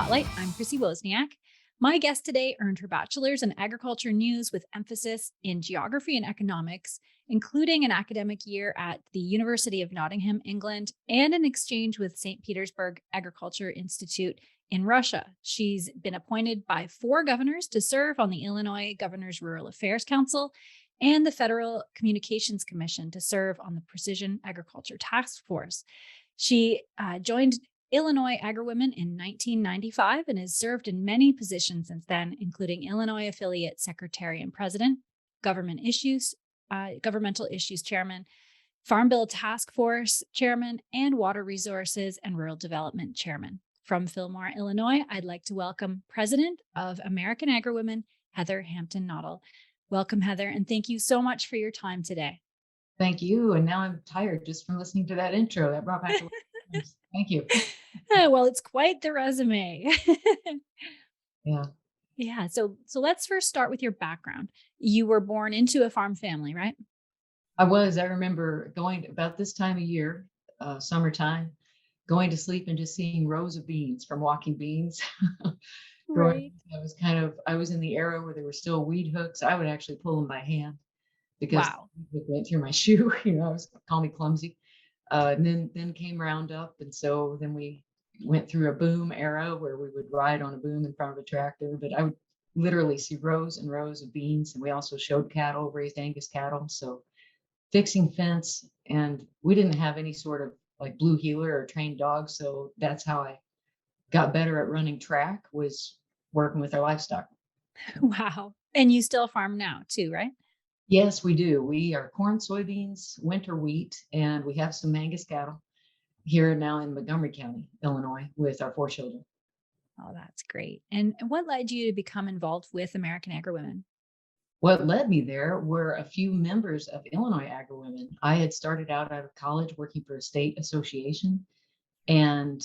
Spotlight. I'm Chrissy Wozniak. My guest today earned her bachelor's in agriculture news with emphasis in geography and economics, including an academic year at the University of Nottingham, England, and an exchange with St. Petersburg Agriculture Institute in Russia. She's been appointed by 4 governors to serve on the Illinois Governor's Rural Affairs Council and the Federal Communications Commission to serve on the Precision Agriculture Task Force. She joined Illinois Agri-Women in 1995 and has served in many positions since then, including Illinois Affiliate Secretary and President, governmental issues chairman, Farm Bill Task Force chairman, and Water Resources and Rural Development chairman. From Fillmore, Illinois, I'd like to welcome President of American Agri-Women, Heather Hampton Knodle. Welcome, Heather, and thank you so much for your time today. Thank you. And now I'm tired just from listening to that intro. That brought back a lot of things. Thank you. Well, it's quite the resume. Yeah. Yeah. So let's first start with your background. You were born into a farm family, right? I remember going about this time of year, summertime, going to sleep and just seeing rows of beans from walking beans. Right. I was in the era where there were still weed hooks. I would actually pull them by hand because Wow. it went through my shoe. Call me clumsy. And then came Roundup. And so then we went through a boom era where we would ride on a boom in front of a tractor, but I would literally see rows and rows of beans. And we also showed cattle, raised Angus cattle. So fixing fence, and we didn't have any sort of like blue heeler or trained dogs. So that's how I got better at running track, was working with our livestock. Wow. And you still farm now too, right? Yes, we do. We are corn, soybeans, winter wheat, and we have some Angus cattle here now in Montgomery County, Illinois, with our 4 children. Oh, that's great. And what led you to become involved with American Agri-Women? What led me there were a few members of Illinois Agri-Women. I had started out of college working for a state association, and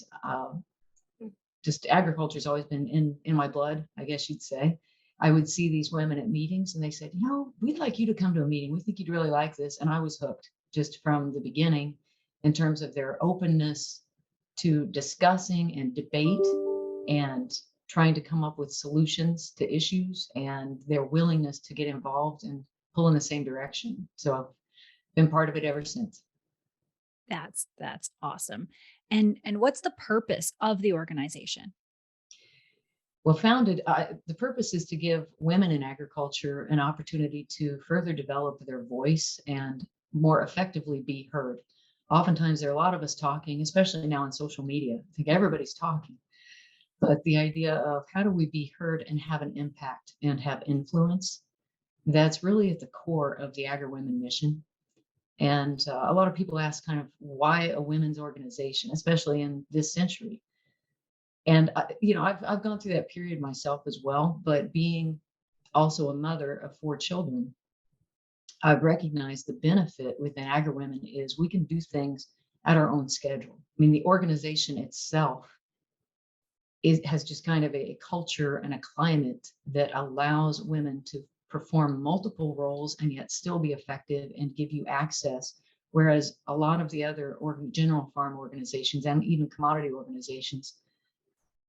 just agriculture's always been in my blood, I guess you'd say. I would see these women at meetings and they said, we'd like you to come to a meeting. We think you'd really like this. And I was hooked just from the beginning in terms of their openness to discussing and debate and trying to come up with solutions to issues, and their willingness to get involved and pull in the same direction. So I've been part of it ever since. That's awesome. And what's the purpose of the organization? Well, the purpose is to give women in agriculture an opportunity to further develop their voice and more effectively be heard. Oftentimes, there are a lot of us talking, especially now on social media. I think everybody's talking. But the idea of how do we be heard and have an impact and have influence, that's really at the core of the Agri-Women mission. And a lot of people ask kind of why a women's organization, especially in this century. And I've gone through that period myself as well, but being also a mother of 4 children, I've recognized the benefit within Agri-Women is we can do things at our own schedule. I mean, the organization itself has just kind of a culture and a climate that allows women to perform multiple roles and yet still be effective and give you access. Whereas a lot of the other general farm organizations and even commodity organizations,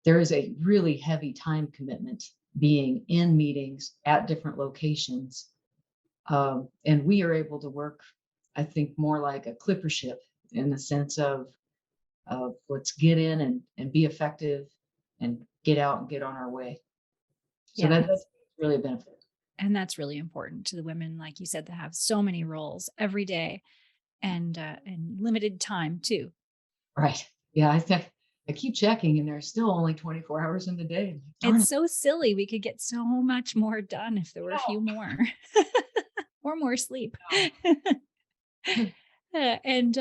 there is a really heavy time commitment being in meetings at different locations. And we are able to work, I think, more like a clipper ship in the sense of let's get in and be effective and get out and get on our way. So that's really a benefit. And that's really important to the women, like you said, that have so many roles every day and limited time too. Right. Yeah, I keep checking and there's still only 24 hours in the day. It's so silly. We could get so much more done if there were a few more or more sleep. And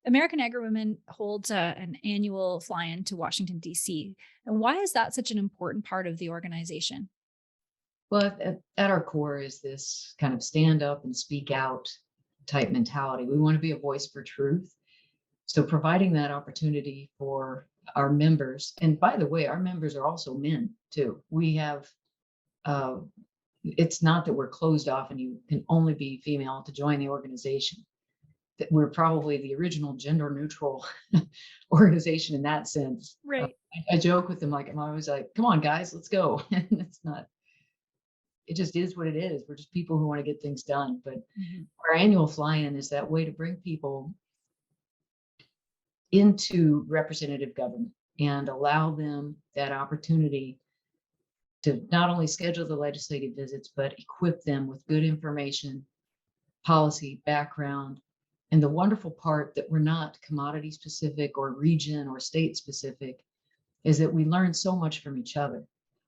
American Agri-Women holds an annual fly-in to Washington, D.C. And why is that such an important part of the organization? Well, at our core is this kind of stand up and speak out type mentality. We want to be a voice for truth. So providing that opportunity for our members, and by the way, our members are also men too. We have, it's not that we're closed off and you can only be female to join the organization. that we're probably the original gender neutral organization in that sense. Right. I joke with them, like, I'm always like, come on, guys, let's go. And it's not, it just is what it is. We're just people who want to get things done. But Mhm. our annual fly-in is that way to bring people into representative government and allow them that opportunity to not only schedule the legislative visits, but equip them with good information, policy, background. And the wonderful part that we're not commodity specific or region or state specific is that we learn so much from each other.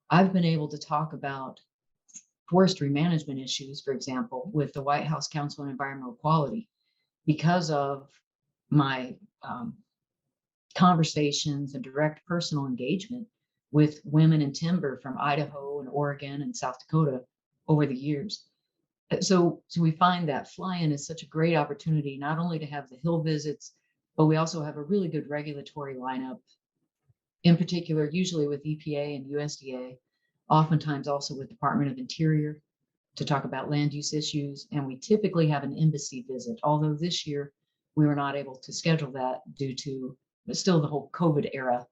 I've been able to talk about forestry management issues, for example, with the White House Council on Environmental Quality because of my conversations and direct personal engagement with women in timber from Idaho and Oregon and South Dakota over the years. So we find that fly-in is such a great opportunity, not only to have the Hill visits, but we also have a really good regulatory lineup, in particular, usually with EPA and USDA, oftentimes also with Department of Interior to talk about land use issues. And we typically have an embassy visit, although this year we were not able to schedule that due to, but still the whole COVID era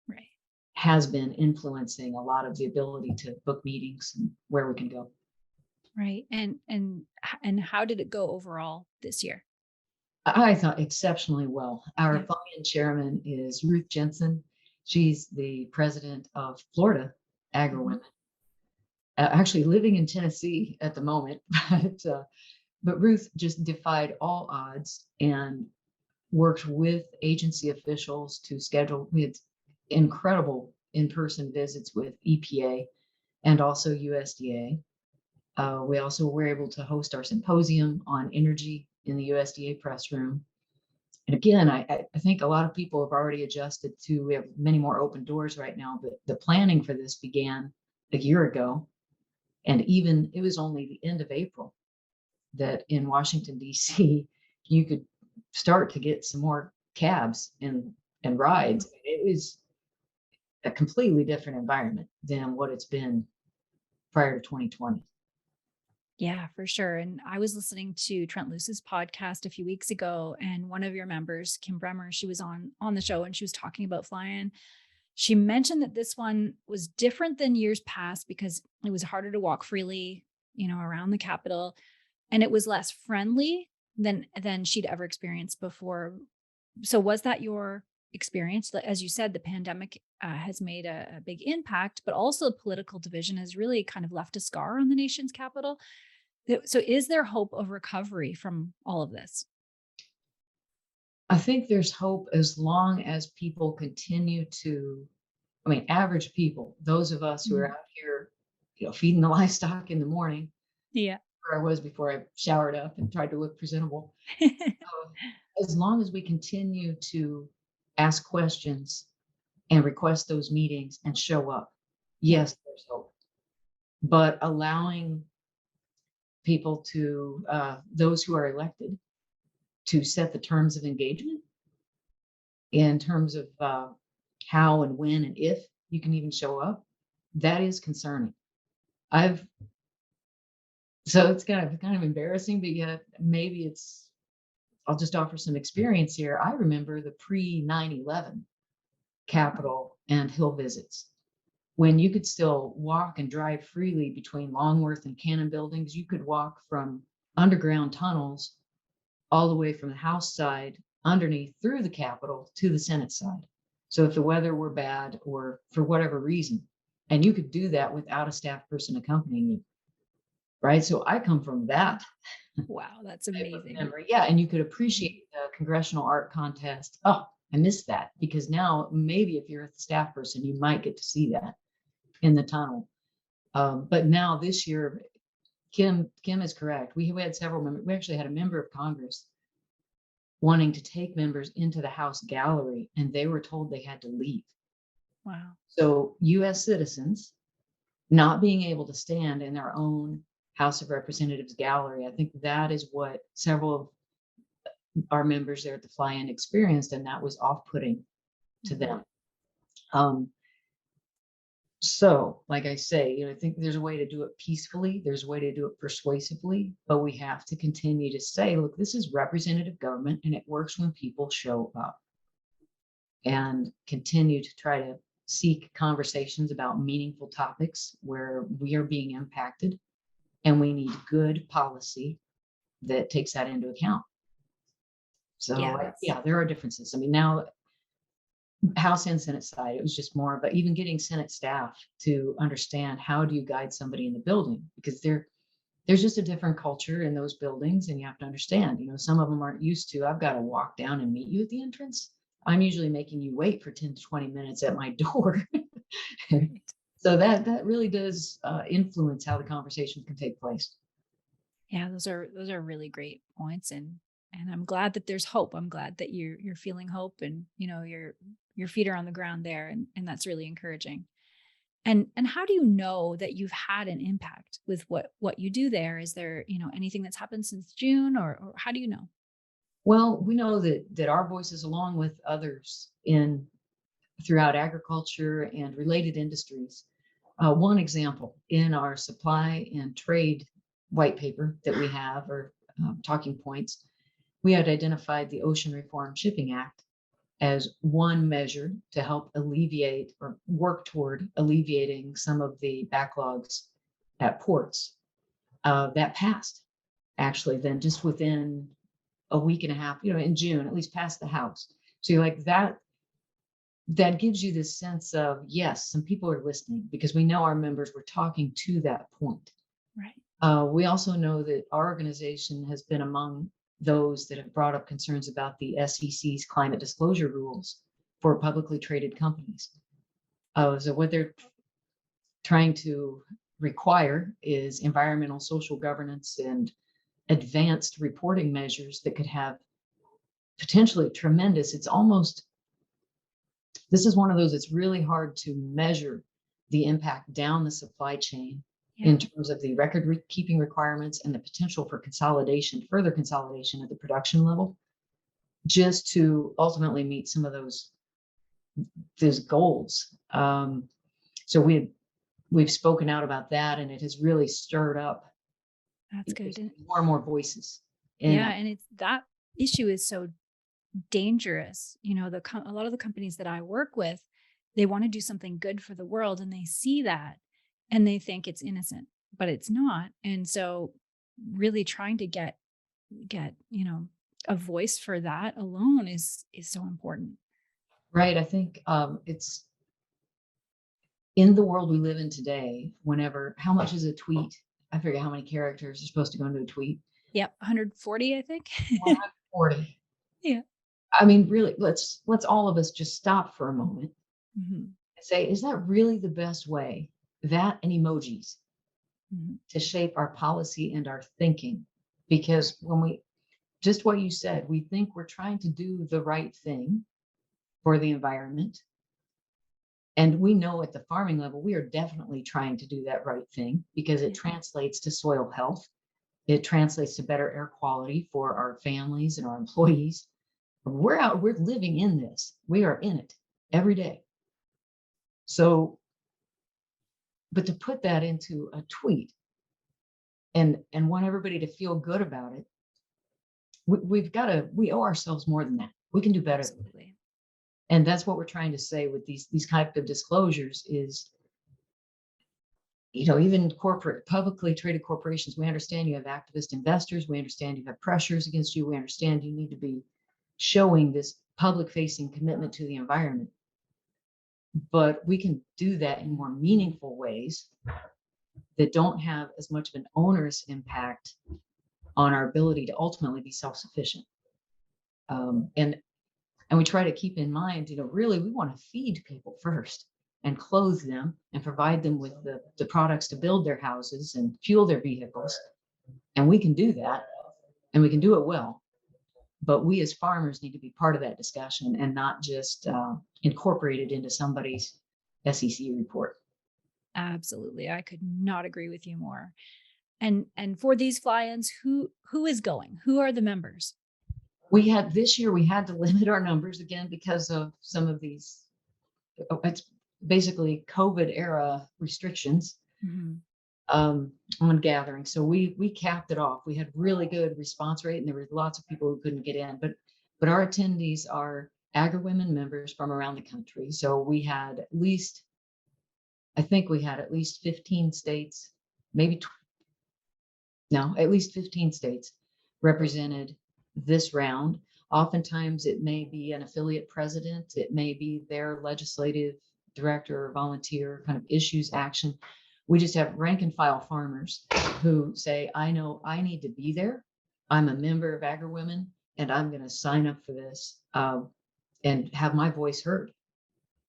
Right. has been influencing a lot of the ability to book meetings and where we can go. Right. And how did it go overall this year? I thought exceptionally well. Our Yeah. fly-in chairman is Ruth Jensen. She's the president of Florida Mhm. Agri-Women, actually living in Tennessee at the moment. But Ruth just defied all odds and worked with agency officials to schedule. We had incredible in-person visits with EPA and also USDA. We also were able to host our symposium on energy in the USDA press room. And again, I think a lot of people have already adjusted to, we have many more open doors right now, but the planning for this began a year ago. And even it was only the end of April that in Washington, D.C., you could start to get some more cabs and rides. It was a completely different environment than what it's been prior to 2020. Yeah, for sure. And I was listening to Trent Luce's podcast a few weeks ago, and one of your members, Kim Bremer, she was on the show and she was talking about fly-in. She mentioned that this one was different than years past because it was harder to walk freely, around the Capitol, and it was less friendly than she'd ever experienced before. So was that your experience? As you said, the pandemic has made a big impact, but also political division has really kind of left a scar on the nation's capital. So is there hope of recovery from all of this? I think there's hope as long as people continue to, I mean, average people, those of us who are Mhm. out here, feeding the livestock in the morning, Yeah. where I was before I showered up and tried to look presentable. Um, as long as we continue to ask questions and request those meetings and show up, Yeah. yes, there's hope. But allowing people to, those who are elected, to set the terms of engagement in terms of how and when and if you can even show up, that is concerning. I've so it's kind of embarrassing, but yet maybe it's. I'll just offer some experience here. I remember the pre 9/11 Capitol and Hill visits when you could still walk and drive freely between Longworth and Cannon buildings. You could walk from underground tunnels all the way from the House side underneath through the Capitol to the Senate side. So if the weather were bad or for whatever reason, and you could do that without a staff person accompanying you, right? So I come from that Wow, that's type of amazing. memory. Yeah, and you could Mhm. appreciate the congressional art contest. Oh, I missed that because now maybe if you're a staff person, you might get to see that in the tunnel. But now this year, Kim is correct. We had several members. We actually had a member of Congress wanting to take members into the House gallery, and they were told they had to leave. Wow. So U.S. citizens not being able to stand in their own House of Representatives gallery, I think that is what several of our members there at the fly-in experienced, and that was off-putting to Mhm. them. Um, So, like I say, I think there's a way to do it peacefully. There's a way to do it persuasively, but we have to continue to say, look, this is representative government and it works when people show up, and continue to try to seek conversations about meaningful topics where we are being impacted, and we need good policy that takes that into account. So, Yeah, that's yeah, there are differences. I mean, now House and Senate side, it was just more, but even getting Senate staff to understand how do you guide somebody in the building, because there's just a different culture in those buildings, and you have to understand, some of them aren't used to, I've got to walk down and meet you at the entrance. I'm usually making you wait for 10 to 20 minutes at my door. right. So that really does influence how the conversation can take place. Yeah, those are really great points, and I'm glad that there's hope. I'm glad that you're feeling hope, and your feet are on the ground there, and that's really encouraging. And how do you know that you've had an impact with what you do there? Is there, anything that's happened since June, or how do you know? Well, we know that our voices, along with others in throughout agriculture and related industries. One example in our supply and trade white paper that we have, or talking points, we had identified the Ocean Reform Shipping Act as one measure to help alleviate or work toward alleviating some of the backlogs at ports. That passed actually, then just within a week and a half, in June, at least passed the House. So you're like that gives you this sense of, yes, some people are listening because we know our members were talking to that point. Right. We also know that our organization has been among those that have brought up concerns about the SEC's climate disclosure rules for publicly traded companies. So what they're trying to require is environmental, social governance, and advanced reporting measures that could have potentially tremendous, this is one of those, it's really hard to measure the impact down the supply chain Yeah. in terms of the record keeping requirements and the potential for consolidation, further consolidation at the production level, just to ultimately meet some of those goals. So we've spoken out about that, and it has really stirred up That's good. And more and more voices in yeah, that. and it's that issue is so dangerous. A lot of the companies that I work with, they want to do something good for the world, and they see that and they think it's innocent, but it's not. And so really trying to get, a voice for that alone is so important. Right. I think it's in the world we live in today. How much is a tweet? I forget how many characters are supposed to go into a tweet. Yep, 140, I think. 140. Yeah. I mean, really, let's all of us just stop for a moment Mhm. and say, is that really the best way? That and emojis Mhm. to shape our policy and our thinking. Because just what you said, we think we're trying to do the right thing for the environment. And we know at the farming level, we are definitely trying to do that right thing because it Yeah. translates to soil health. It translates to better air quality for our families and our employees. We're living in this. We are in it every day. So, but to put that into a tweet and want everybody to feel good about it, we owe ourselves more than that. We can do better than that. Absolutely. And that's what we're trying to say with these type of disclosures is, even corporate, publicly traded corporations, we understand you have activist investors. We understand you have pressures against you. We understand you need to be showing this public facing commitment to the environment. But we can do that in more meaningful ways that don't have as much of an onerous impact on our ability to ultimately be self-sufficient. And we try to keep in mind, really we want to feed people first and clothe them and provide them with the products to build their houses and fuel their vehicles. And we can do that, and we can do it well. But we as farmers need to be part of that discussion and not just incorporated into somebody's SEC report. Absolutely. I could not agree with you more. And for these fly-ins, who is going? Who are the members? This year we had to limit our numbers again because of some of these. It's basically COVID era restrictions Mhm. on gathering. So we capped it off. We had really good response rate, and there were lots of people who couldn't get in. But our attendees are Agri-Women members from around the country. So we had at least, I think we had at least 15 states, maybe no, at least 15 states represented this round. Oftentimes it may be an affiliate president, it may be their legislative director or volunteer kind of issues action. We just have rank and file farmers who say, I know I need to be there. I'm a member of Agri-Women and I'm going to sign up for this and have my voice heard. Right.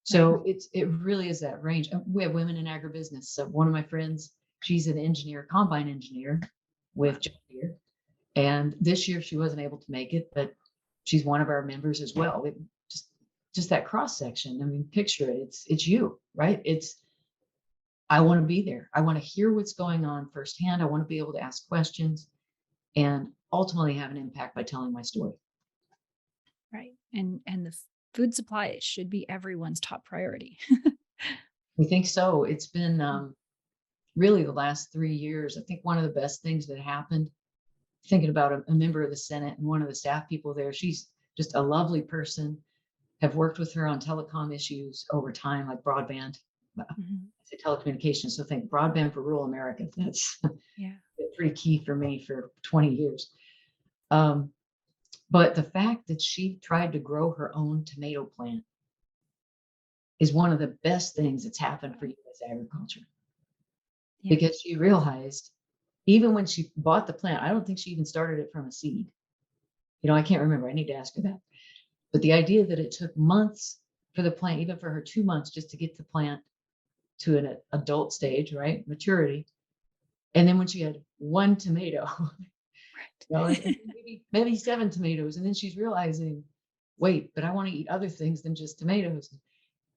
So it really is that range. We have women in agribusiness. So one of my friends, she's an engineer, combine engineer Wow. with John Deere. And this year she wasn't able to make it, but she's one of our members as well. It just that cross section. I mean, picture it. It's you, right? It's I want to be there. I want to hear what's going on firsthand. I want to be able to ask questions and ultimately have an impact by telling my story. Right. And the food supply should be everyone's top priority. We think so. It's been really the last 3 years. I think one of the best things that happened, thinking about a member of the Senate and one of the staff people there, she's just a lovely person. Have worked with her on telecom issues over time, like broadband. I Mhm. say telecommunications, so think broadband for rural America. That's Yeah. pretty key for me for 20 years. Um, but the fact that she tried to grow her own tomato plant is one of the best things that's happened for U.S. agriculture Yeah. because she realized even when she bought the plant, I don't think she even started it from a seed. I can't remember. I need to ask her that. But the idea that it took months for the plant, even for her 2 months, just to get the plant to an adult stage, right? Maturity. And then when she had one tomato, and Right. maybe seven tomatoes, and then she's realizing, wait, but I want to eat other things than just tomatoes.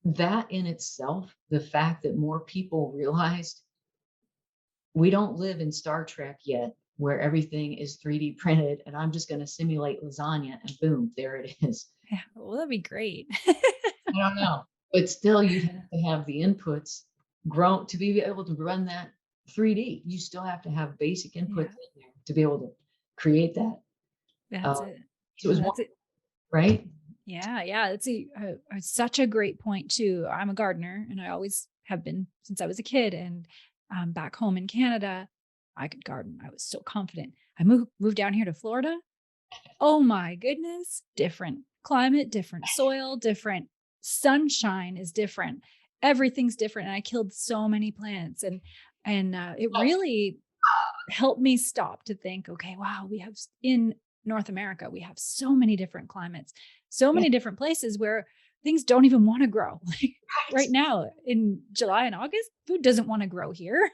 That in itself, the fact that more people realized we don't live in Star Trek yet, where everything is 3D printed and I'm just going to simulate lasagna and boom, there it is. Yeah. Well, that'd be great. I don't know. But still, you'd have to have the inputs grown to be able to run that 3D. You still have to have basic inputs Yeah. in there to be able to create that. That's Uh, it. so it Yeah. was one, That's it. right? Yeah, yeah, that's such a great point too. I'm a gardener, and I always have been since I was a kid. And back home in Canada, I could garden. I was so confident. I moved down here to Florida. Oh my goodness, different climate, different soil, different sunshine is different. Everything's different, and I killed so many plants, and it really helped me stop to think, okay, wow, in North America, we have so many different climates, so Yeah, many different places where things don't even want to grow. Like right right. now in July and August, food doesn't want to grow here.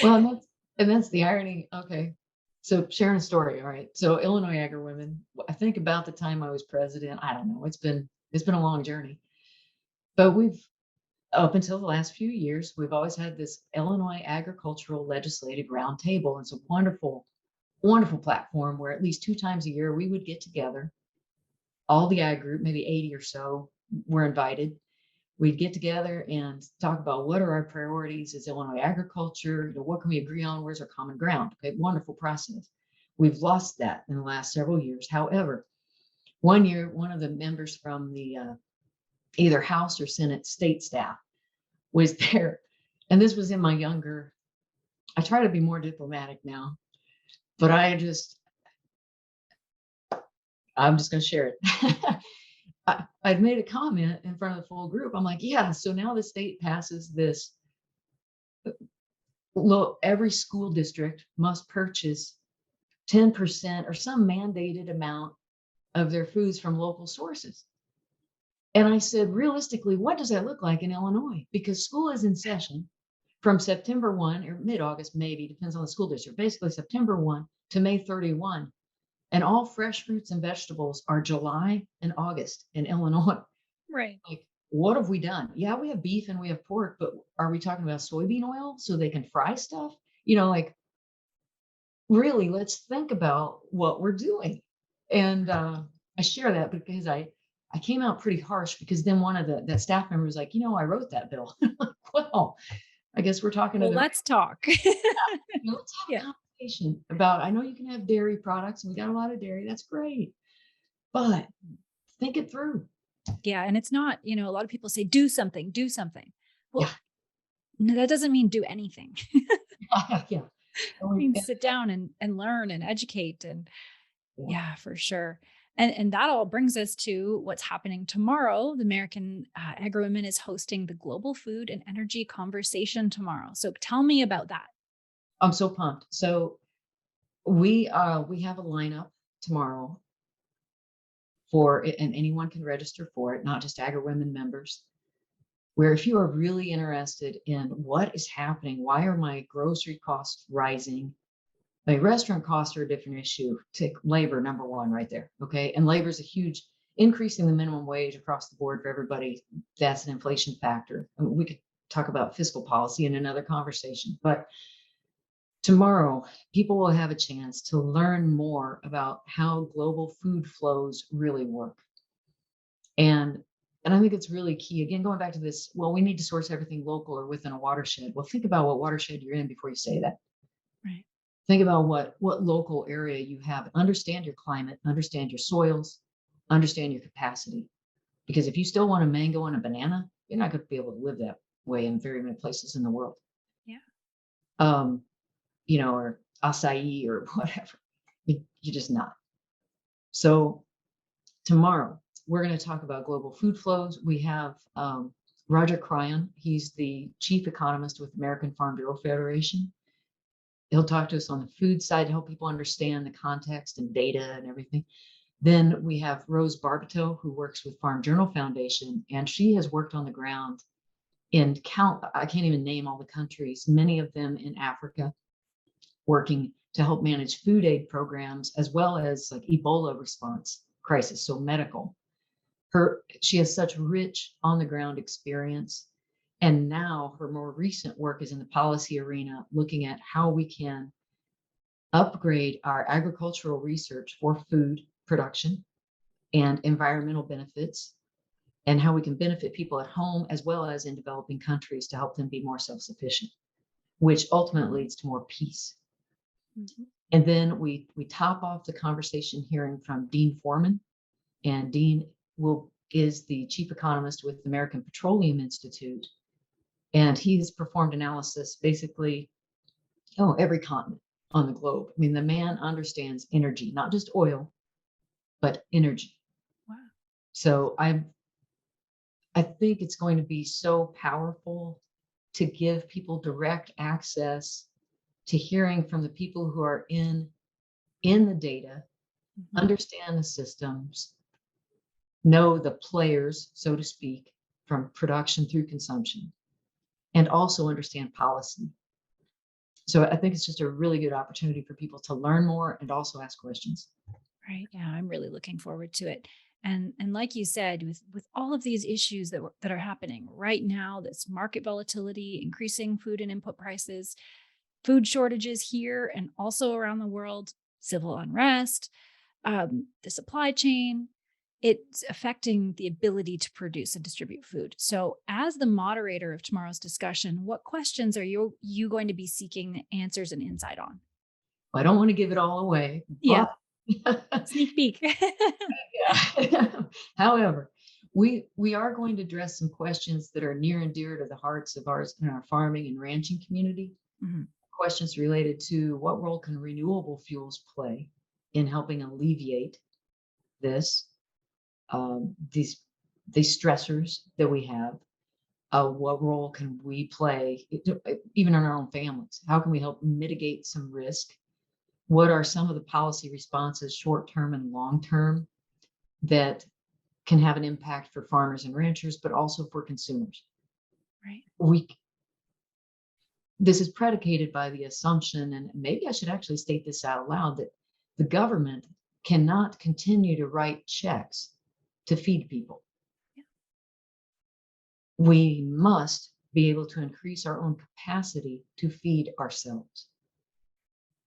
Well, and that's the irony. Okay. So sharing a story. All right. So Illinois Agri-Women, I think about the time I was president, I don't know. It's been a long journey. But we've up until the last few years, we've always had this Illinois Agricultural Legislative Roundtable. It's a wonderful, wonderful platform where at least 2 times a year we would get together. All the ag group, maybe 80 or so, were invited. We'd get together and talk about what are our priorities as Illinois agriculture, what can we agree on, where's our common ground. Okay, wonderful process. We've lost that in the last several years. However, one year, one of the members from the either House or Senate state staff was there. And this was in my younger, I try to be more diplomatic now, but I'm just going to share it. I'd made a comment in front of the full group. I'm like, yeah, so now the state passes this. Look, every school district must purchase 10% or some mandated amount of their foods from local sources. And I said, realistically, what does that look like in Illinois? Because school is in session from September 1 or mid-August, maybe, depends on the school district, basically September 1 to May 31. And all fresh fruits and vegetables are July and August in Illinois. Right. Like, what have we done? Yeah, we have beef and we have pork, but are we talking about soybean oil so they can fry stuff? Like really, let's think about what we're doing. And I share that because I came out pretty harsh because then one of that staff member was like, I wrote that bill. I'm like, well, I guess we're talking to Well, the right. let's talk. Let's have Yeah. a conversation about, I know you can have dairy products and we got a lot of dairy. That's great. But think it through. Yeah. And it's not, a lot of people say, do something, do something. Yeah. Well, no, that doesn't mean do anything. Yeah. And I we, mean, and- sit down and learn and educate. And yeah. yeah, for sure. And that all brings us to what's happening tomorrow. The American Agri-Women is hosting the Global Food and Energy Conversation tomorrow. So tell me about that. I'm so pumped. So we have a lineup tomorrow for it, and anyone can register for it, not just Agri-Women members. Where if you are really interested in what is happening, why are my grocery costs rising? My restaurant costs are a different issue. Take labor, number one, right there. Okay. And labor is a huge increasing the minimum wage across the board for everybody. That's an inflation factor. I mean, we could talk about fiscal policy in another conversation, but tomorrow people will have a chance to learn more about how global food flows really work. And I think it's really key. Again, going back to this, well, we need to source everything local or within a watershed. Well, think about what watershed you're in before you say that. Right. Think about what local area you have. Understand your climate, understand your soils, understand your capacity. Because if you still want a mango and a banana, you're not going to be able to live that way in very many places in the world. Yeah. Um, or acai or whatever. You're just not. So tomorrow, we're going to talk about global food flows. We have Roger Cryan. He's the chief economist with American Farm Bureau Federation. He'll talk to us on the food side to help people understand the context and data and everything. Then we have Rose Barbato, who works with Farm Journal Foundation, and she has worked on the ground in I can't even name all the countries, many of them in Africa, working to help manage food aid programs as well as like Ebola response crisis, so medical. She has such rich on the ground experience. And now her more recent work is in the policy arena, looking at how we can upgrade our agricultural research for food production and environmental benefits, and how we can benefit people at home as well as in developing countries to help them be more self-sufficient, which ultimately leads to more peace. Mm-hmm. And then we top off the conversation hearing from Dean Foreman, and Dean is the chief economist with the American Petroleum Institute, and he has performed analysis basically every continent on the globe. I mean, the man understands energy, not just oil, but energy. Wow. So I think it's going to be so powerful to give people direct access to hearing from the people who are in the data, mm-hmm. understand the systems, know the players, so to speak, from production through consumption, and also understand policy. So I think it's just a really good opportunity for people to learn more and also ask questions. Right. Yeah, I'm really looking forward to it. And like you said, with all of these issues that are happening right now, this market volatility, increasing food and input prices, food shortages here and also around the world, civil unrest, the supply chain, it's affecting the ability to produce and distribute food. So as the moderator of tomorrow's discussion, what questions are you going to be seeking answers and insight on? Well, I don't want to give it all away. Yeah. Sneak peek. Yeah. However, we are going to address some questions that are near and dear to the hearts of ours in our farming and ranching community. Mm-hmm. Questions related to what role can renewable fuels play in helping alleviate this, these stressors that we have. What role can we play, even in our own families? How can we help mitigate some risk? What are some of the policy responses, short-term and long-term, that can have an impact for farmers and ranchers, but also for consumers? Right. This is predicated by the assumption, and maybe I should actually state this out loud, that the government cannot continue to write checks to feed people. Yeah. We must be able to increase our own capacity to feed ourselves.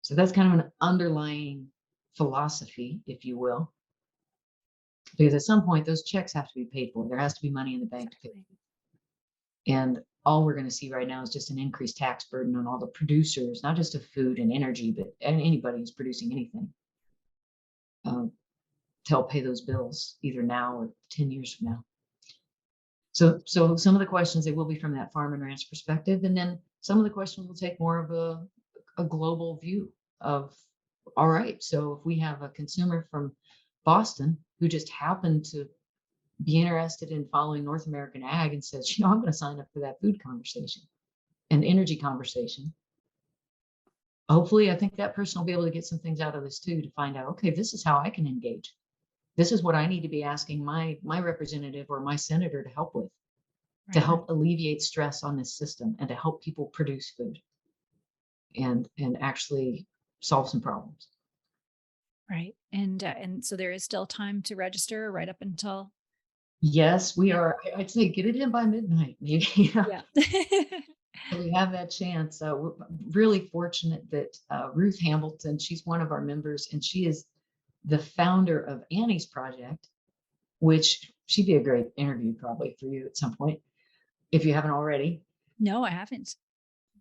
So that's kind of an underlying philosophy, if you will. because at some point those checks have to be paid for. There has to be money in the bank to pay. Exactly. And all we're going to see right now is just an increased tax burden on all the producers, not just of food and energy, but anybody who's producing anything, to help pay those bills either now or 10 years from now. So some of the questions, they will be from that farm and ranch perspective. And then some of the questions will take more of a global view of, all right, so if we have a consumer from Boston who just happened to be interested in following North American ag and says, I'm going to sign up for that food conversation and energy conversation. Hopefully, I think that person will be able to get some things out of this too, to find out, okay, this is how I can engage. This is what I need to be asking my representative or my senator to help with, to help alleviate stress on this system and to help people produce food and actually solve some problems. Right. And so there is still time to register right up until. Yes, we are. I'd say get it in by midnight, maybe. Yeah. So we have that chance. We're really fortunate that Ruth Hamilton, she's one of our members, and she is the founder of Annie's Project, which she'd be a great interview probably for you at some point, if you haven't already. No, I haven't.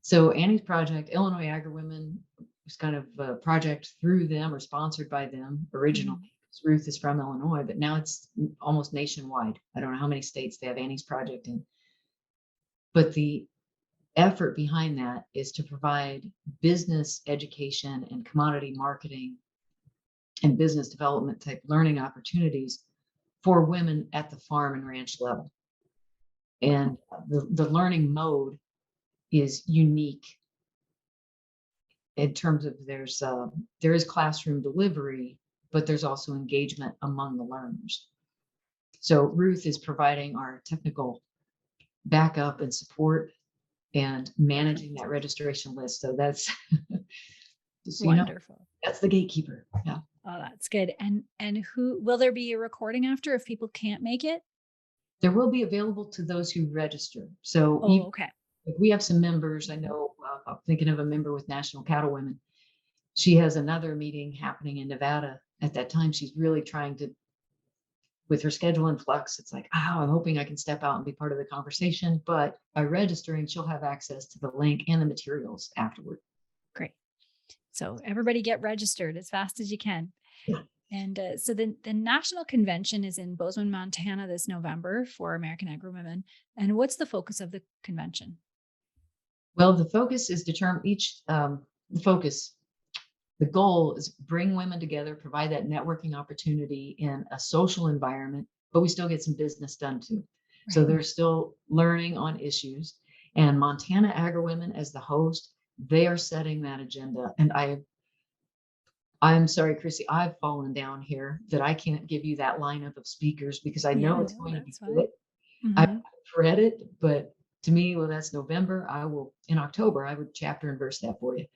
So Annie's Project, Illinois Agri-Women, was kind of a project through them or sponsored by them originally. Mm-hmm. Ruth is from Illinois, but now it's almost nationwide. I don't know how many states they have Annie's Project in. But the effort behind that is to provide business education and commodity marketing and business development type learning opportunities for women at the farm and ranch level. And the learning mode is unique in terms of there is classroom delivery, but there's also engagement among the learners. So Ruth is providing our technical backup and support and managing that registration list. So that's so wonderful. That's the gatekeeper. Yeah. Oh, that's good. And who will there be a recording after if people can't make it? There will be available to those who register. So okay. We have some members. I know I'm thinking of a member with National Cattle Women. She has another meeting happening in Nevada at that time. She's really trying to, with her schedule in flux, it's like, I'm hoping I can step out and be part of the conversation. But by registering, she'll have access to the link and the materials afterward. Great. So everybody get registered as fast as you can. Yeah. And so the national convention is in Bozeman, Montana this November for American Agri-Women. And what's the focus of the convention? Well, the focus is the goal is bring women together, provide that networking opportunity in a social environment, but we still get some business done too. Right. So they're still learning on issues. And Montana Agri-Women as the host, they are setting that agenda. And I'm sorry, Chrissy, I've fallen down here that I can't give you that lineup of speakers because I know it's going to be good. Mm-hmm. I've read it, but to me, well, that's November. In October, I would chapter and verse that for you.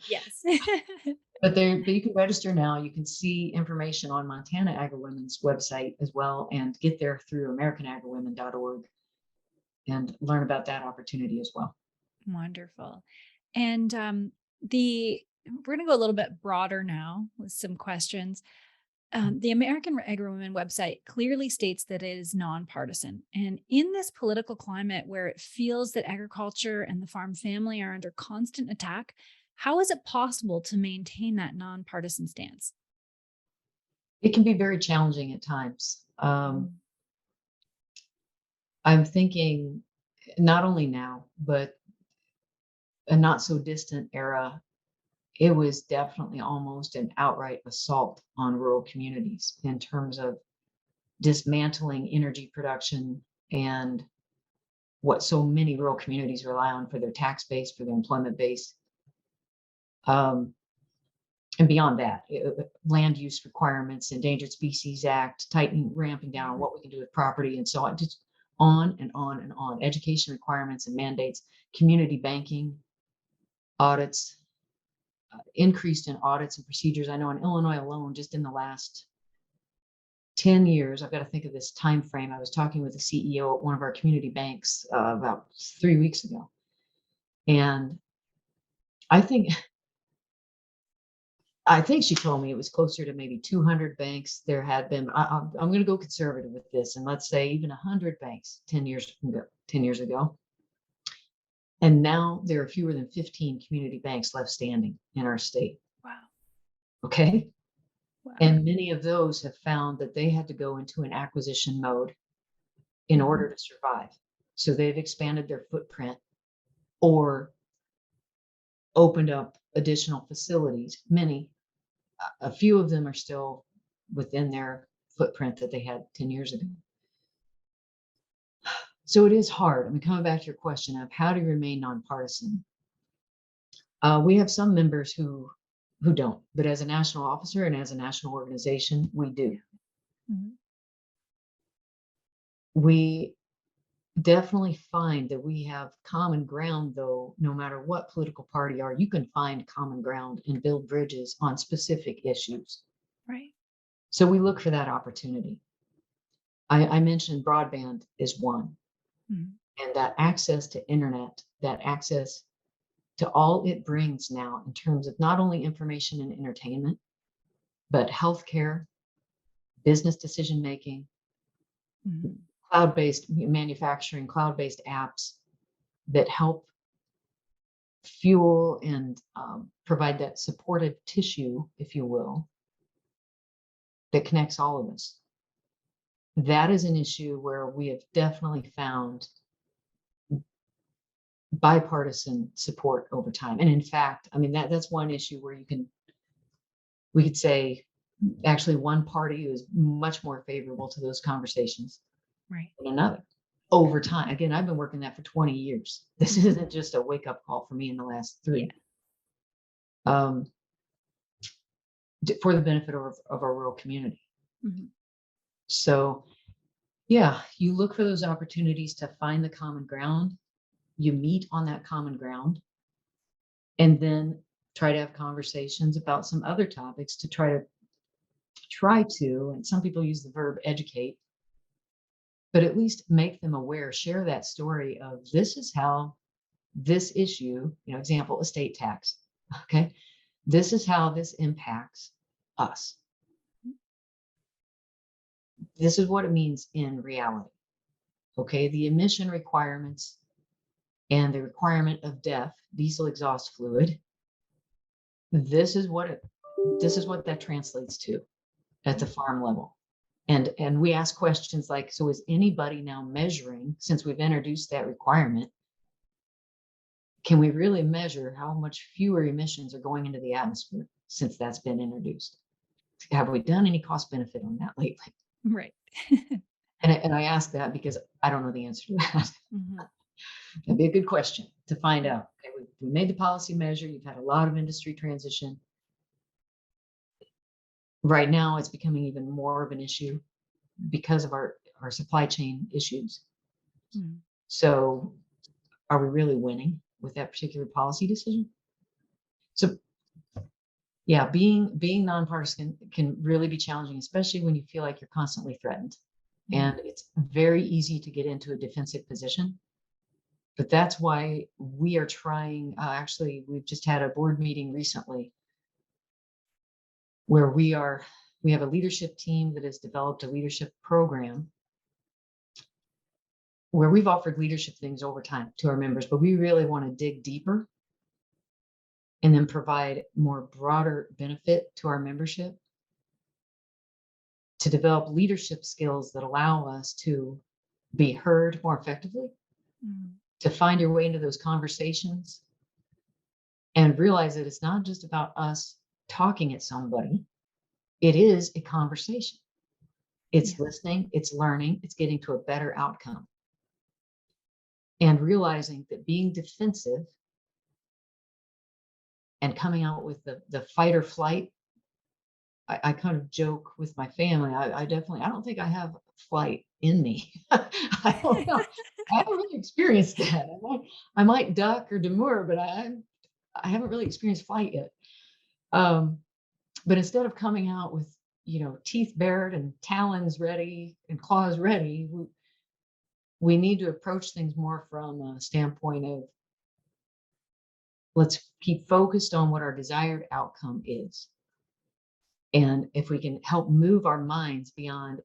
Yes. But you can register now. You can see information on Montana Agri-Women's website as well, and get there through AmericanAgriWomen.org and learn about that opportunity as well. Wonderful. And we're going to go a little bit broader now with some questions. The American Agri-Women website clearly states that it is nonpartisan. And in this political climate where it feels that agriculture and the farm family are under constant attack, how is it possible to maintain that nonpartisan stance? It can be very challenging at times. I'm thinking not only now, but a not so distant era, it was definitely almost an outright assault on rural communities in terms of dismantling energy production and what so many rural communities rely on for their tax base, for their employment base. And beyond that, land use requirements, Endangered Species Act, ramping down on what we can do with property and so on, just on and on and on. Education requirements and mandates, community banking, audits, increased in audits and procedures. I know in Illinois alone, just in the last 10 years, I've got to think of this time frame. I was talking with the CEO at one of our community banks about 3 weeks ago. And I think I think she told me it was closer to maybe 200 banks. There had been, I'm going to go conservative with this, and let's say even 100 banks 10 years ago. And now there are fewer than 15 community banks left standing in our state. Wow. Okay. Wow. And many of those have found that they had to go into an acquisition mode in order to survive. So they've expanded their footprint or opened up additional facilities. A few of them are still within their footprint that they had 10 years ago. So it is hard. I mean, coming back to your question of how to remain nonpartisan. We have some members who don't, but as a national officer and as a national organization, we do. Mm-hmm. We definitely find that we have common ground, though, no matter what political party you are, you can find common ground and build bridges on specific issues. Right. So we look for that opportunity. I mentioned broadband is one. Mm-hmm. And that access to internet, that access to all it brings now in terms of not only information and entertainment, but healthcare, business decision making, Mm-hmm. cloud-based manufacturing, cloud-based apps that help fuel and provide that supportive tissue, if you will, that connects all of us. That is an issue where we have definitely found bipartisan support over time. And in fact, I mean, that's one issue where we could say actually one party is much more favorable to those conversations Right. than another over time. Again, I've been working that for 20 years. This isn't just a wake up call for me in the last 3. Yeah. For the benefit of our rural community. Mm-hmm. So yeah, you look for those opportunities to find the common ground. You meet on that common ground, and then try to have conversations about some other topics to try to, and some people use the verb educate, but at least make them aware, share that story of this is how this issue, example, estate tax. Okay. This is how this impacts us. This is what it means in reality. Okay. The emission requirements and the requirement of DEF, diesel exhaust fluid. This is what that translates to at the farm level. And we ask questions like, so is anybody now measuring, since we've introduced that requirement, can we really measure how much fewer emissions are going into the atmosphere since that's been introduced? Have we done any cost benefit on that lately? Right. And I ask that because I don't know the answer to that. Mm-hmm. That'd be a good question to find out. Okay, we made the policy measure. You've had a lot of industry transition. Right now, it's becoming even more of an issue because of our supply chain issues. Mm-hmm. So are we really winning with that particular policy decision? So yeah, being nonpartisan can really be challenging, especially when you feel like you're constantly threatened. Mm-hmm. And it's very easy to get into a defensive position. But that's why we are trying, actually, we've just had a board meeting recently where we have a leadership team that has developed a leadership program where we've offered leadership things over time to our members, but we really want to dig deeper and then provide more broader benefit to our membership to develop leadership skills that allow us to be heard more effectively, to find your way into those conversations and realize that it's not just about us talking at somebody. It is a conversation. It's listening, it's learning, it's getting to a better outcome. And realizing that being defensive and coming out with the fight or flight, I kind of joke with my family. I don't think I have flight in me. I don't know. I haven't really experienced that. I might duck or demur, but I haven't really experienced flight yet. But instead of coming out with, teeth bared and talons ready and claws ready, we need to approach things more from a standpoint of let's keep focused on what our desired outcome is. And if we can help move our minds beyond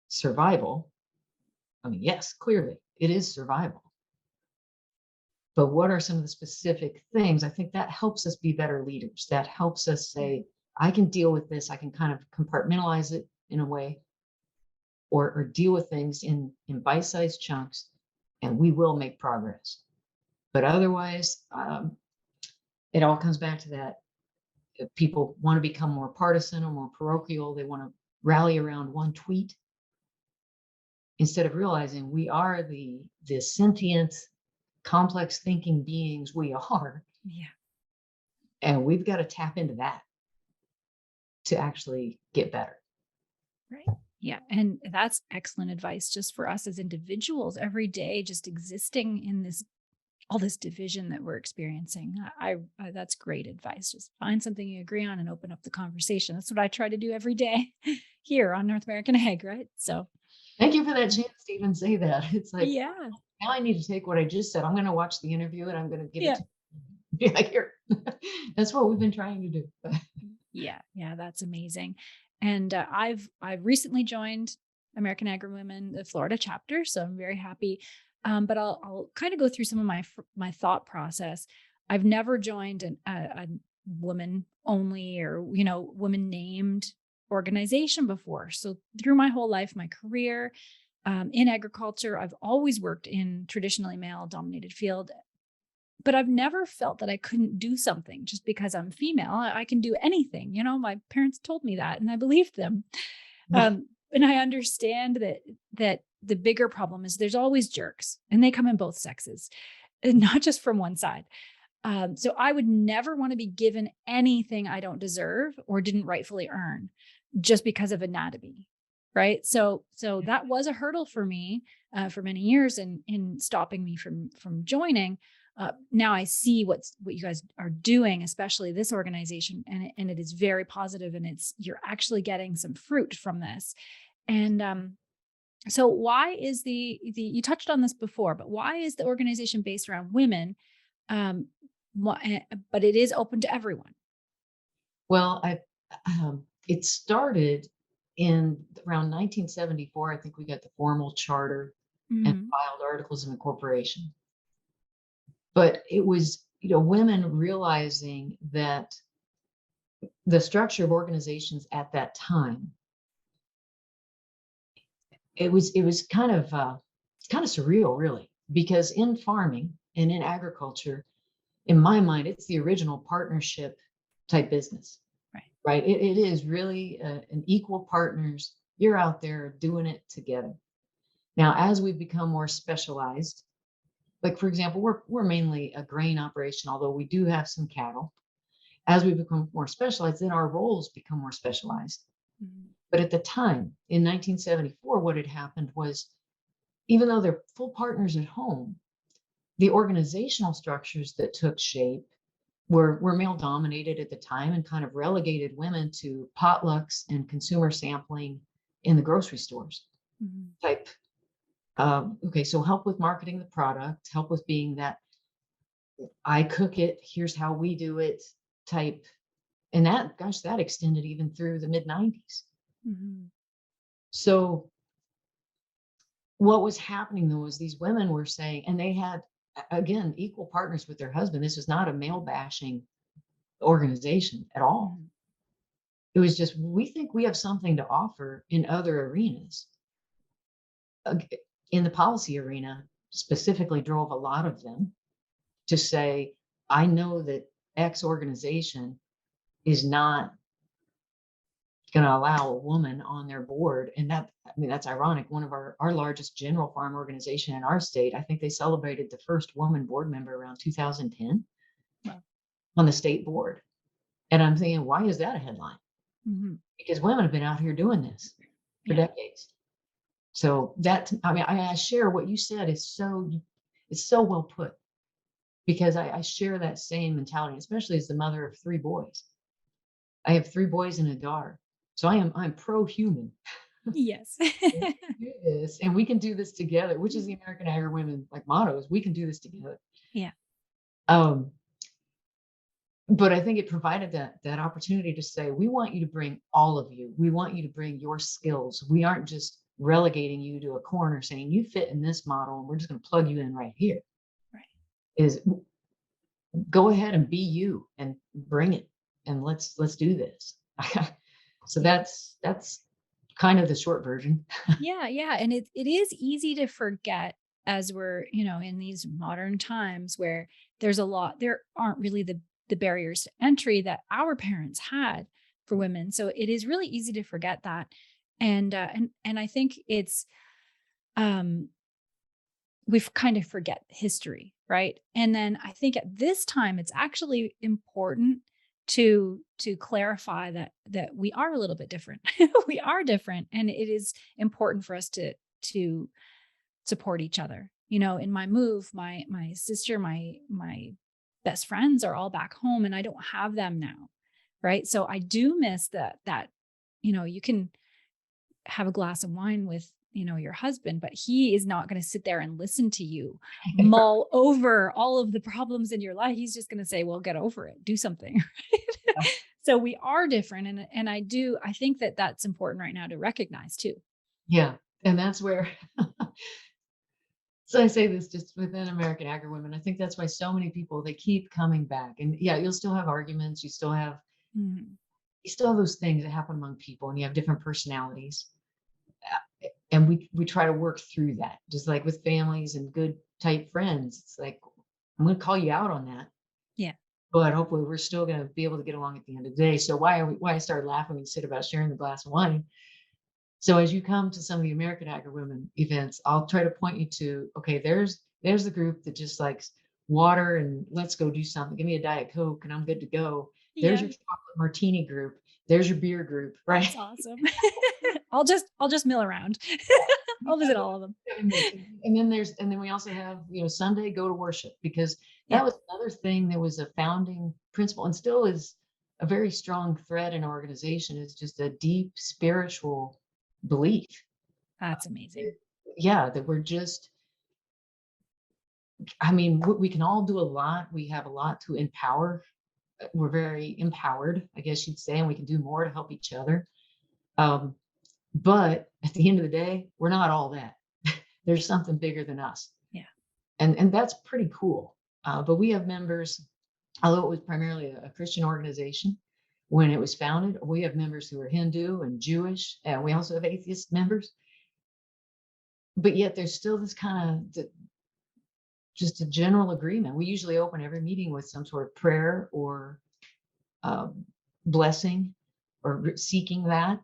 survival, I mean, yes, clearly it is survival. But what are some of the specific things? I think that helps us be better leaders. That helps us say, I can deal with this. I can kind of compartmentalize it in a way, or deal with things in bite-sized chunks, and we will make progress. But otherwise, it all comes back to that. If people want to become more partisan or more parochial, they want to rally around one tweet instead of realizing we are the sentient, complex thinking beings we are, Yeah. and we've got to tap into that to actually get better. Right. Yeah. And that's excellent advice just for us as individuals every day, just existing in this all this division that we're experiencing. That's great advice. Just find something you agree on and open up the conversation. That's what I try to do every day here on North American Ag, right? So Thank you for that chance to even say that. It's like, yeah. now I need to take what I just said. I'm going to watch the interview and I'm going to give it Yeah. to be like, here. That's what we've been trying to do. Yeah. Yeah. That's amazing. And I've recently joined American Agri-Women, the Florida chapter. So I'm very happy. But I'll kind of go through some of my thought process. I've never joined a woman only or woman named organization before. So through my whole life, my career in agriculture, I've always worked in traditionally male dominated field, but I've never felt that I couldn't do something just because I'm female. I can do anything. My parents told me that and I believed them. And I understand that the bigger problem is there's always jerks and they come in both sexes and not just from one side. So I would never want to be given anything I don't deserve or didn't rightfully earn just because of anatomy. Right. So that was a hurdle for me for many years in stopping me from joining. Now I see what you guys are doing, especially this organization, and it is very positive, and you're actually getting some fruit from this. And so why is the you touched on this before, but why is the organization based around women? Um, but it is open to everyone. Well, it started in around 1974. I think we got the formal charter and Mhm. filed articles of incorporation. But it was, women realizing that the structure of organizations at that time, it was kind of surreal, really, because in farming and in agriculture, in my mind, it's the original partnership type business, Right. right? It is really an equal partners. You're out there doing it together. Now, as we've become more specialized, like for example, we're mainly a grain operation, although we do have some cattle. As we become more specialized, then our roles become more specialized. Mhm. But at the time, in 1974, what had happened was, even though they're full partners at home, the organizational structures that took shape were male dominated at the time and kind of relegated women to potlucks and consumer sampling in the grocery stores Mhm. type. Okay, so help with marketing the product, help with being that I cook it, here's how we do it type. And that, gosh, that extended even through the mid 90s. Mhm. So what was happening though is these women were saying, and they had, again, equal partners with their husband. This is not a male bashing organization at all. Mhm. It was just, we think we have something to offer in other arenas. In the policy arena, specifically drove a lot of them to say, I know that X organization is not going to allow a woman on their board. And that, I mean, that's ironic. One of our largest general farm organization in our state, I think they celebrated the first woman board member around 2010 Wow. on the state board. And I'm thinking, why is that a headline? Mhm. Because women have been out here doing this for Yeah. decades. So that, I mean, I share what you said is it's so well put, because I share that same mentality, especially as the mother of three boys. I have three boys and a daughter. So I'm pro-human. Yes. We can do this, and we can do this together, which is the American Agri-Women like motto is we can do this together. Yeah. Um, but I think it provided that opportunity to say, we want you to bring all of you. We want you to bring your skills. We aren't just relegating you to a corner saying you fit in this model and we're just going to plug you in right here. Right. Is go ahead and be you and bring it and let's do this. So Yeah. that's kind of the short version. Yeah, yeah, and it is easy to forget as we're, in these modern times where there aren't really the barriers to entry that our parents had for women. So it is really easy to forget that. And I think it's um we've kind of forget history, right? And then I think at this time it's actually important to clarify that we are a little bit different. We are different, and it is important for us to support each other. In my move, my sister, my best friends are all back home and I don't have them now, right? So I do miss that you can have a glass of wine with your husband, but he is not going to sit there and listen to you mull over all of the problems in your life. He's just going to say, well, get over it, do something. Right? So we are different, and I think that that's important right now to recognize too. Yeah, and that's where so I say this just within American Agri-Women. I think that's why so many people, they keep coming back. And yeah, you'll still have arguments, Mhm. you still have those things that happen among people, and you have different personalities. And we try to work through that, just like with families and good tight friends. It's like, I'm going to call you out on that, Yeah. but hopefully we're still going to be able to get along at the end of the day. So why I started laughing when you said about sharing the glass of wine. So as you come to some of the American Agri-Women events, I'll try to point you to, okay, there's the group that just likes water and let's go do something. Give me a Diet Coke and I'm good to go. There's Yeah. your chocolate martini group. There's your beer group, right? That's awesome. I'll just mill around. I'll visit all of them. And then we also have, Sunday go to worship, because Yeah. that was another thing that was a founding principle and still is a very strong thread in our organization, is just a deep spiritual belief. That's amazing. Yeah, that we're just, I mean, we can all do a lot. We have a lot to empower. We're very empowered, I guess you'd say, and we can do more to help each other. Um, but at the end of the day, we're not all that. There's something bigger than us. Yeah. And that's pretty cool. But we have members, although it was primarily a Christian organization when it was founded, we have members who are Hindu and Jewish, and we also have atheist members. But yet there's still this kind of just a general agreement. We usually open every meeting with some sort of prayer or um, blessing or seeking that.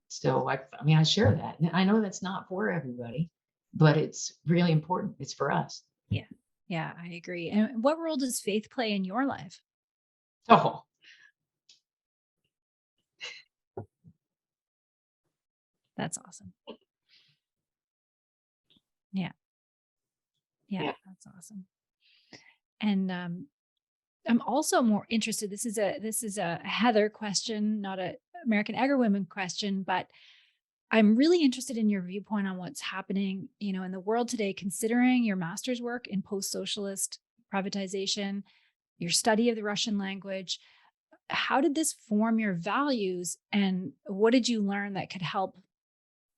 So I mean, I share that. And I know that's not for everybody, but it's really important. It's for us. Yeah. Yeah, I agree. And what role does faith play in your life? Oh, That's awesome. Yeah. Yeah, yeah. that's awesome. And I'm also more interested. This is a Heather question, not a American Agri-Women question, but I'm really interested in your viewpoint on what's happening, in the world today, considering your master's work in post-socialist privatization, your study of the Russian language. How did this form your values, and what did you learn that could help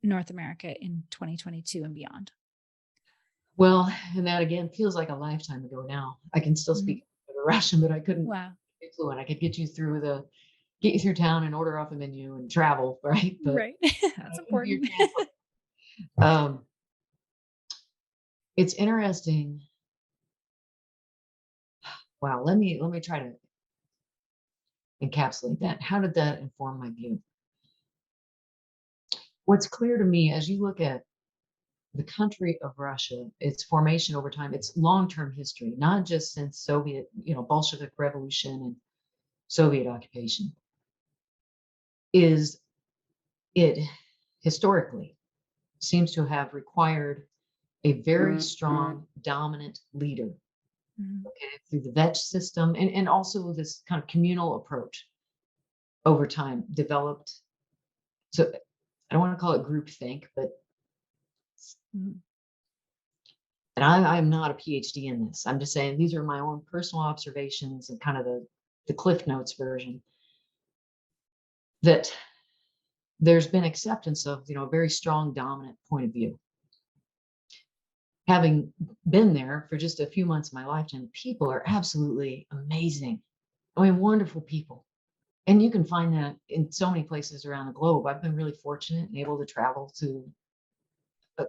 North America in 2022 and beyond? Well, and that again feels like a lifetime ago now. I can still Mhm. speak Russian, but I couldn't Wow. be fluent. I could get you through town and order off a menu and travel, right? But Right. That's I couldn't be your important. translator. Um, it's interesting. Wow, let me try to encapsulate that. How did that inform my view? What's clear to me as you look at the country of Russia, its formation over time, its long-term history, not just since Soviet, Bolshevik revolution and Soviet occupation, is it historically seems to have required a very strong, dominant leader, Mhm. okay, through the vetch system and also this kind of communal approach over time developed. So I don't want to call it groupthink, but Mhm. and I'm not a PhD in this. I'm just saying these are my own personal observations and kind of the Cliff Notes version, that there's been acceptance of, a very strong dominant point of view. Having been there for just a few months of my lifetime, people are absolutely amazing. I mean, wonderful people. And you can find that in so many places around the globe. I've been really fortunate and able to travel to, uh,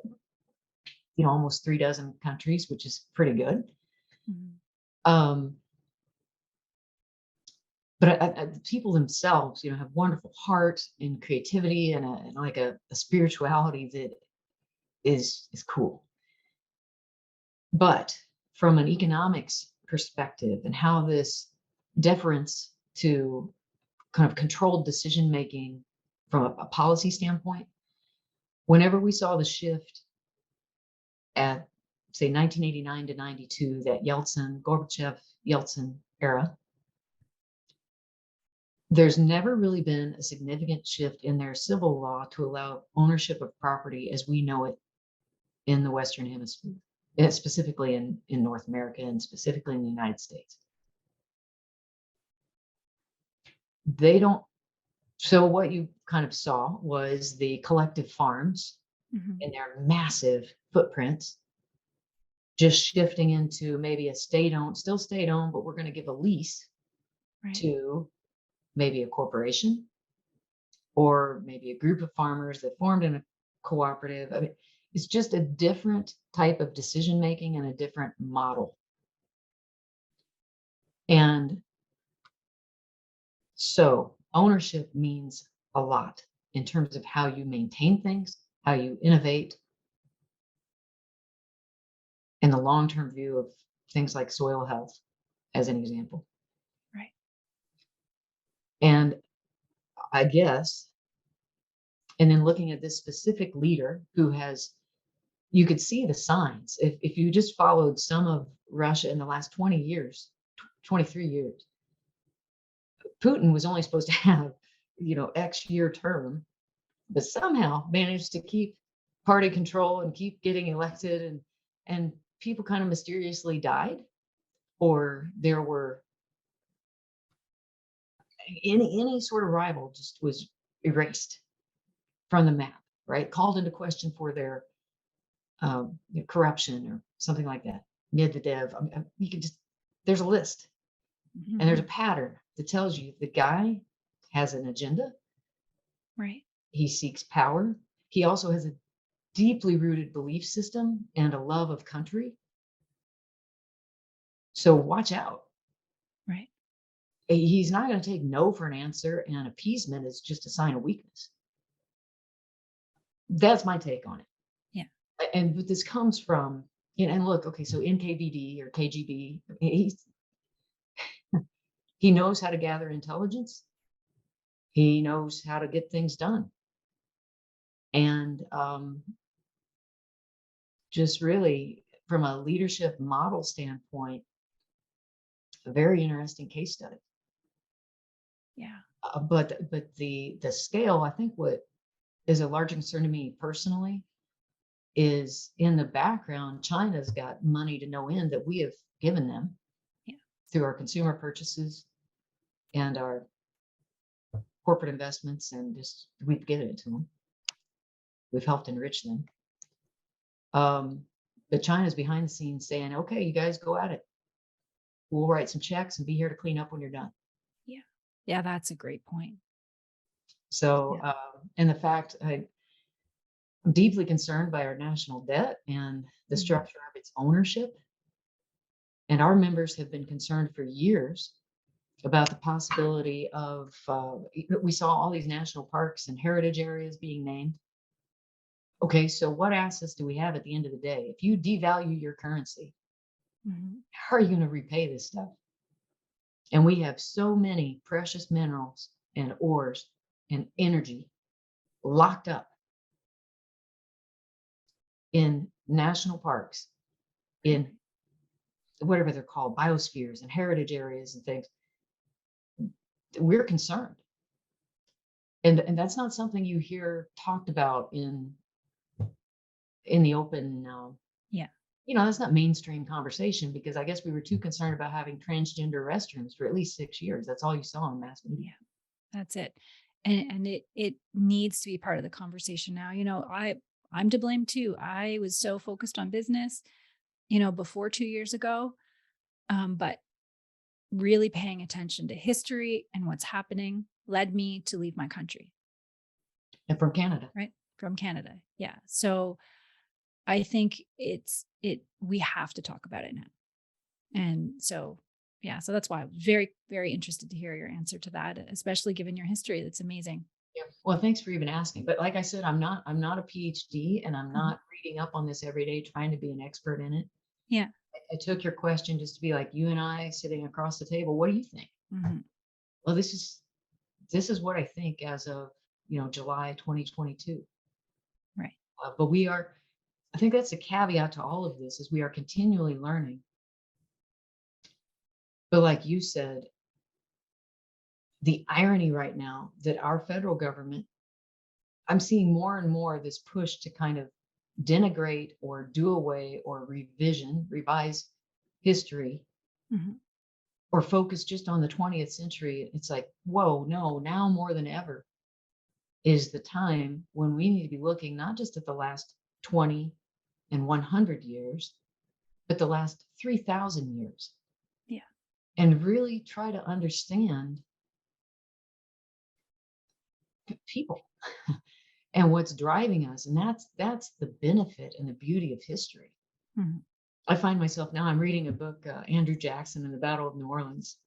almost 36 countries, which is pretty good. Mhm. Um, but the people themselves, have wonderful heart and creativity and like a spirituality that is cool. But from an economics perspective and how this deference to kind of controlled decision making from a policy standpoint, whenever we saw the shift at, say, 1989 to 92, that Gorbachev-Yeltsin era, there's never really been a significant shift in their civil law to allow ownership of property as we know it in the Western Hemisphere, and specifically in North America and specifically in the United States. They don't. So what you kind of saw was the collective farms Mhm. and their massive footprints just shifting into maybe a still state-owned, but we're going to give a lease Right. to maybe a corporation or maybe a group of farmers that formed in a cooperative. I mean, it's just a different type of decision making and a different model. And so ownership means a lot in terms of how you maintain things, how you innovate, and the long-term view of things like soil health, as an example. Right. And I guess, and then looking at this specific leader who you could see the signs. If you just followed some of Russia in the last 20 years, 23 years, Putin was only supposed to have, X year term, but somehow managed to keep party control and keep getting elected, and people kind of mysteriously died, or there were any sort of rival just was erased from the map, right? Called into question for their corruption or something like that. Medvedev, you can just, there's a list and there's a Mhm. pattern that tells you the guy has an agenda. Right. He seeks power. He also has a deeply rooted belief system and a love of country. So watch out. Right. He's not going to take no for an answer, and appeasement is just a sign of weakness. That's my take on it. Yeah. And but this comes from, and look, okay, so NKVD or KGB, he knows how to gather intelligence. He knows how to get things done. And just really, from a leadership model standpoint, a very interesting case study. Yeah. But the scale, I think, what is a large concern to me personally is in the background, China's got money to no end that we have given them Yeah. through our consumer purchases and our corporate investments, and just we've given it to them. We've helped enrich them. But China's behind the scenes saying, okay, you guys go at it. We'll write some checks and be here to clean up when you're done. Yeah. Yeah. That's a great point. So, Yeah. and the fact I'm deeply concerned by our national debt and the Mhm. structure of its ownership. And our members have been concerned for years about the possibility of, we saw all these national parks and heritage areas being named. Okay, so what assets do we have at the end of the day? If you devalue your currency, Mhm. how are you going to repay this stuff? And we have so many precious minerals and ores and energy locked up in national parks, in whatever they're called, biospheres and heritage areas and things. We're concerned. And that's not something you hear talked about in the open Yeah. that's not mainstream conversation because I guess we were too concerned about having transgender restrooms for at least 6 years. That's all you saw in mass media. Yeah, that's it. And it needs to be part of the conversation now. I'm to blame too. I was so focused on business, before 2 years ago. But really paying attention to history and what's happening led me to leave my country, And from Canada. right? From Canada. Yeah. So I think we have to talk about it now. And so, yeah, so that's why I'm very, very interested to hear your answer to that, especially given your history. That's amazing. Yeah. Well, thanks for even asking. But like I said, I'm not a PhD and I'm Mhm. not reading up on this every day trying to be an expert in it. Yeah. I took your question just to be like you and I sitting across the table. What do you think? Hmm. Well, this is what I think as of, July 2022. Right. But I think that's a caveat to all of this is we are continually learning. But like you said, the irony right now that our federal government, I'm seeing more and more this push to kind of denigrate or do away or revise history Hmm. or focus just on the 20th century. It's like, whoa, no, now more than ever is the time when we need to be looking not just at the last 20 and 100 years, but the last 3,000 years Yeah. and really try to understand people and what's driving us. And that's the benefit and the beauty of history. Hmm. I find myself now, I'm reading a book, Andrew Jackson and the Battle of New Orleans.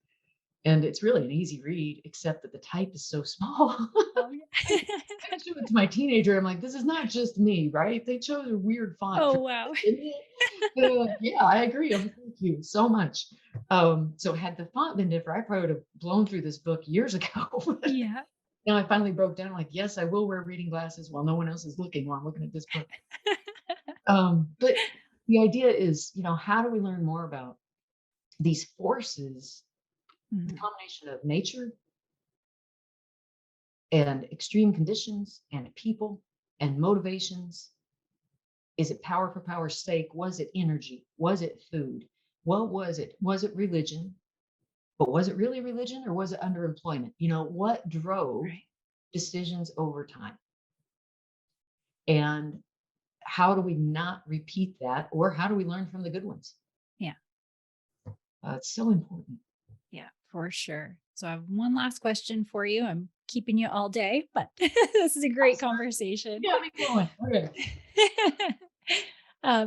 And it's really an easy read, except that the type is so small. Oh, yeah. I showed it to my teenager. I'm like, this is not just me, right? They chose a weird font for Oh, wow. this, didn't they? Yeah, I agree. Thank you so much. So had the font been different, I probably would have blown through this book years ago. Yeah. Now I finally broke down, like, yes, I will wear reading glasses while no one else is looking while I'm looking at this book. But the idea is, how do we learn more about these forces, the Mhm. combination of nature and extreme conditions and people and motivations? Is it power for power's sake? Was it energy? Was it food? What was it? Was it religion? But was it really religion or was it underemployment? What drove Right. decisions over time? And how do we not repeat that? Or how do we learn from the good ones? Yeah. It's so important. Yeah, for sure. So I have one last question for you. I'm keeping you all day, but this is a great conversation. Yeah, me going. Okay.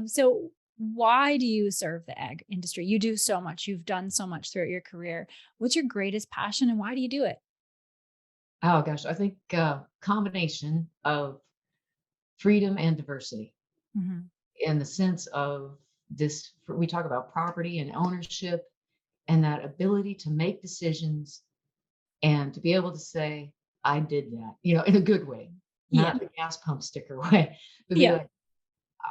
So why do you serve the ag industry? You do so much. You've done so much throughout your career. What's your greatest passion and why do you do it? Oh gosh, I think combination of freedom and diversity Hmm. in the sense of this. We talk about property and ownership and that ability to make decisions and to be able to say, I did that, in a good way, Yeah. not the gas pump sticker way, but be Yeah. like,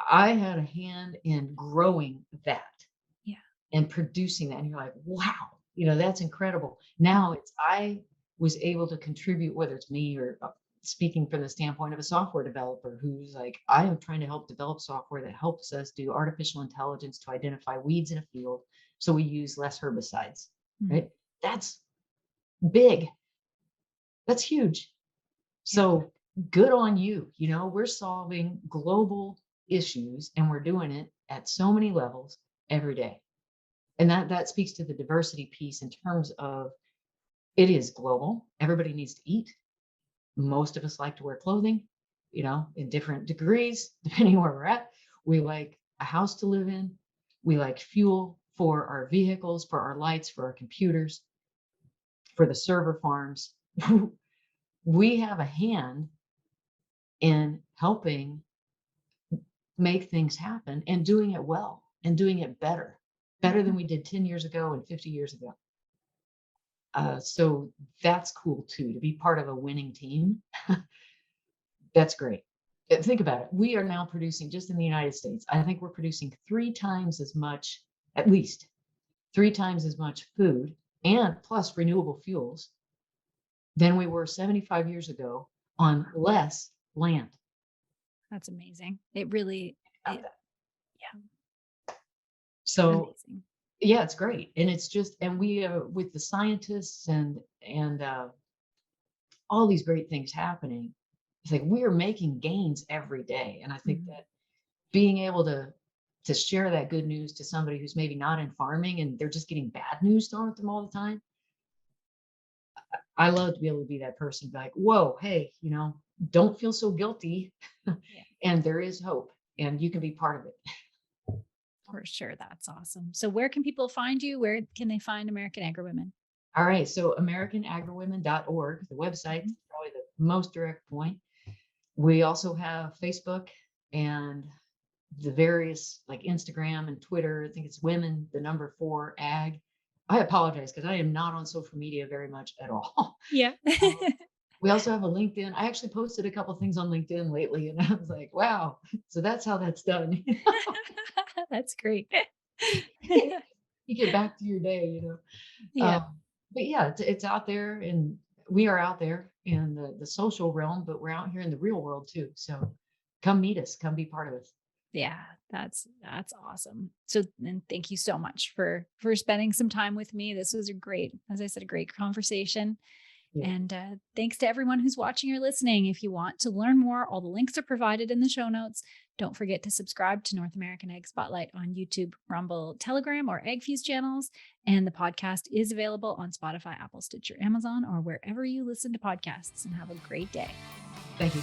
I had a hand in growing that Yeah. and producing that. And you're like, wow, that's incredible. Now I was able to contribute, whether it's me or speaking from the standpoint of a software developer who's like, I am trying to help develop software that helps us do artificial intelligence to identify weeds in a field so we use less herbicides, Mhm. right? That's big. That's huge. Yeah. So good on you. We're solving global issues and we're doing it at so many levels every day. And that speaks to the diversity piece in terms of it is global. Everybody needs to eat. Most of us like to wear clothing, in different degrees, depending where we're at. We like a house to live in. We like fuel for our vehicles, for our lights, for our computers, for the server farms. We have a hand in helping make things happen and doing it well and doing it better than Mhm. we did 10 years ago and 50 years ago. So that's cool too, to be part of a winning team. That's great. Think about it. We are now producing just in the United States. I think we're producing 3 times as much, at least 3 times as much food and plus renewable fuels than we were 75 years ago on less land. That's amazing. It really, Think about it, that. yeah. So Amazing. yeah, it's great. And it's just, and we, with the scientists and all these great things happening, it's like we are making gains every day. And I think Mhm. that being able to share that good news to somebody who's maybe not in farming and they're just getting bad news thrown at them all the time, I love to be able to be that person, be like, whoa, hey, don't feel so guilty. Yeah, And there is hope and you can be part of it. for sure. That's awesome. So where can people find you? Where can they find American Agri-Women? All right. So AmericanAgriWomen.org, the website Mhm. is probably the most direct point. We also have Facebook and the various like Instagram and Twitter. I think it's women, the number 4 ag. I apologize because I am not on social media very much at all. Yeah. We also have a LinkedIn. I actually posted a couple things on LinkedIn lately, and I was like, wow. So that's how that's done. That's great. You get back to your day. Yeah. But yeah, it's out there, and we are out there in the social realm, but we're out here in the real world too. So come meet us, come be part of us. Yeah, that's awesome. So, and thank you so much for spending some time with me. This was a great, as I said, a great conversation. Yeah. And thanks to everyone who's watching or listening. If you want to learn more, all the links are provided in the show notes. Don't forget to subscribe to North American Egg Spotlight on YouTube, Rumble, Telegram, or Egg Fuse channels. And the podcast is available on Spotify, Apple, Stitcher, Amazon, or wherever you listen to podcasts. And have a great day. Thank you.